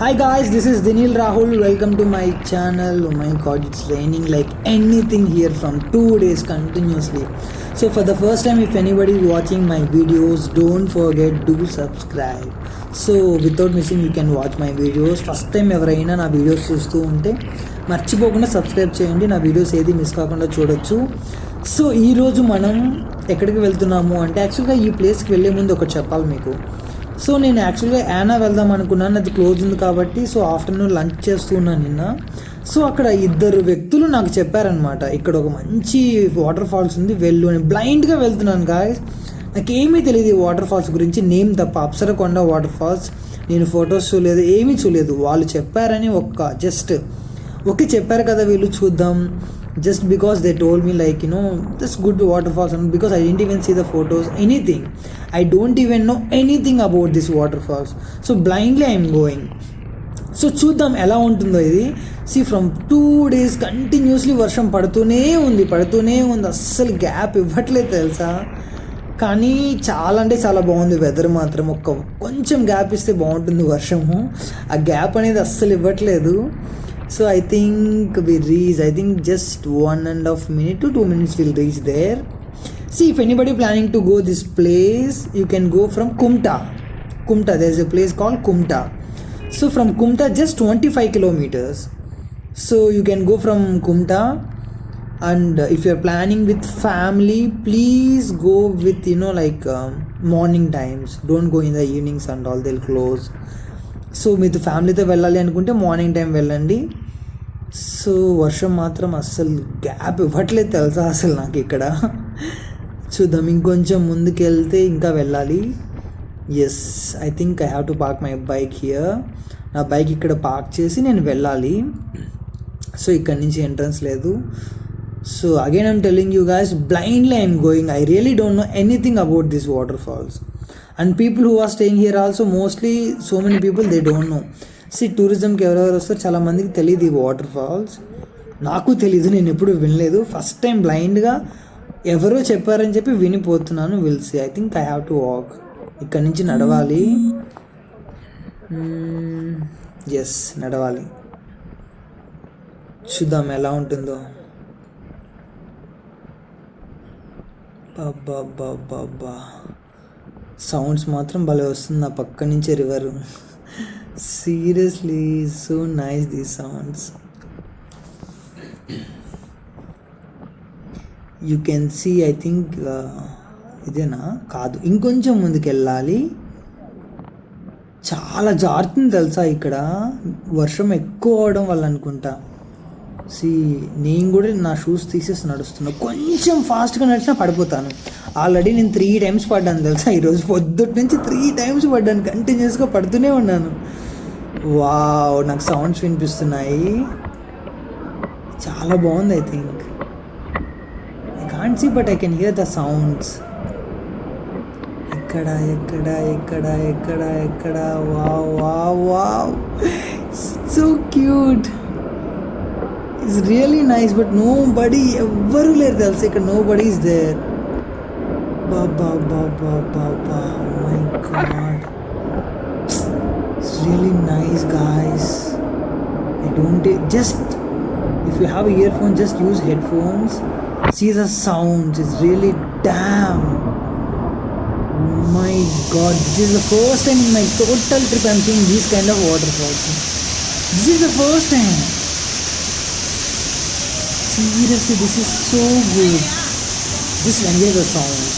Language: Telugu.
Hi guys, this is Dinil Rahul. Welcome to my channel. Oh my god, it's raining like anything here from 2 days continuously. So for the first time, if anybody is watching my videos, don't forget to subscribe. So without missing, you can watch my videos. First time ఎవరైనా నా వీడియోస్ చూస్తూ ఉంటే మర్చిపోకుండా సబ్స్క్రైబ్ చేయండి. నా వీడియోస్ ఏది మిస్ కాకుండా చూడొచ్చు. సో ఈరోజు మనం ఎక్కడికి వెళ్తున్నాము అంటే యాక్చువల్గా ఈ ప్లేస్కి వెళ్ళే ముందు ఒకటి చెప్పాలి మీకు. సో నేను యాక్చువల్గా యానా వెళ్దాం అనుకున్నాను, అది క్లోజ్ ఉంది కాబట్టి. సో ఆఫ్టర్నూన్ లంచ్ చేస్తున్నాను నిన్న. సో అక్కడ ఇద్దరు వ్యక్తులు నాకు చెప్పారనమాట, ఇక్కడ ఒక మంచి వాటర్ ఫాల్స్ ఉంది వెళ్ళు అని. బ్లైండ్గా వెళ్తున్నాను గాయస్, నాకేమీ తెలియదు ఈ వాటర్ ఫాల్స్ గురించి, నేమ్ తప్ప. Apsarakonda water falls. నేను ఫొటోస్ చూడలేదు, ఏమీ చూడలేదు. వాళ్ళు చెప్పారని జస్ట్ ఓకే చెప్పారు కదా వీళ్ళు చూద్దాం, just because they told me like this good waterfalls, and because I didn't even see the photos, anything. I don't even know anything about this waterfalls, so blindly I am going. So చూద్దాం ఎలా ఉంటుందో ఇది. ఫ్రమ్ 2 days కంటిన్యూస్లీ వర్షం పడుతూనే ఉంది, అస్సలు గ్యాప్ ఇవ్వట్లేదు తెలుసా. కానీ చాలా అంటే చాలా బాగుంది వెదర్ మాత్రం. కొంచెం గ్యాప్ ఇస్తే బాగుంటుంది వర్షము, ఆ గ్యాప్ అనేది అస్సలు ఇవ్వట్లేదు. So I think we reach, I think just 1.5 minute to 2 minutes we'll reach there. See, if anybody planning to go this place, you can go from Kumta. There's a place called Kumta. So from Kumta just 25 kilometers. So you can go from Kumta, and if you're planning with family, please go with morning times. Don't go in the evenings and all, they'll close. So మీతో ఫ్యామిలీతో వెళ్ళాలి అనుకుంటే మార్నింగ్ టైం వెళ్ళండి. సో వర్షం మాత్రం అస్సలు గ్యాప్ ఇవ్వట్లేదు తెలుసా అసలు నాకు ఇక్కడ. చూద్దాం, ఇంకొంచెం ముందుకు వెళ్తే ఇంకా వెళ్ళాలి. Yes, I think I have to park my bike here. నా బైక్ ఇక్కడ పార్క్ చేసి నేను వెళ్ళాలి. సో ఇక్కడ నుంచి ఎంట్రన్స్ లేదు. So again I'm telling you guys, blindly I'm going. I really don't know anything about this waterfalls. And people who are staying here also, mostly so many people, they don't know. టూరిజంకి ఎవరెవరు వస్తారు చాలా మందికి తెలియదు ఈ వాటర్ ఫాల్స్. నాకు తెలీదు, నేను ఎప్పుడు వినలేదు. ఫస్ట్ టైం బ్లైండ్గా ఎవరో చెప్పారని చెప్పి వినిపోతున్నాను. Will see. I think I have to walk. ఇక్కడ నుంచి నడవాలి. ఎస్, నడవాలి. చూద్దాం ఎలా ఉంటుందో. బాబా సౌండ్స్ మాత్రం భలే వస్తుంది నా పక్క నుంచే river. Seriously so nice these sounds. You can see, I think ఇదేనా కాదు, ఇంకొంచెం ముందుకు వెళ్ళాలి. చాలా జారుతుంది తెలుసా ఇక్కడ, వర్షం ఎక్కువ అవడం వల్ల అనుకుంటా. నేను కూడా నా షూస్ తీసేసి నడుస్తున్నా. కొంచెం ఫాస్ట్గా నడిచినా పడిపోతాను. ఆల్రెడీ నేను 3 times పడ్డాను తెలుసా ఈరోజు. పొద్దుటి నుంచి 3 times పడ్డాను, కంటిన్యూస్గా పడుతూనే ఉన్నాను. వావ్, నాకు సౌండ్స్ వినిపిస్తున్నాయి, చాలా బాగుంది. I think I can't see but I can hear the sounds. ఎక్కడ ఎక్కడ ఎక్కడ ఎక్కడ ఎక్కడ wow wow wow, so cute. It's really nice, but nobody, ఎవరు లేరు తెలుసా ఇక్కడ. nobody is there. Baba, oh my god, it's really nice guys. I don't just, if you have a earphone, just use headphones. See the sounds, it's really damn. Oh my god, this is the first time in my total trip I'm seeing these kind of waterfalls. This is the first time. Seriously, this is so good. Just enjoy the sounds.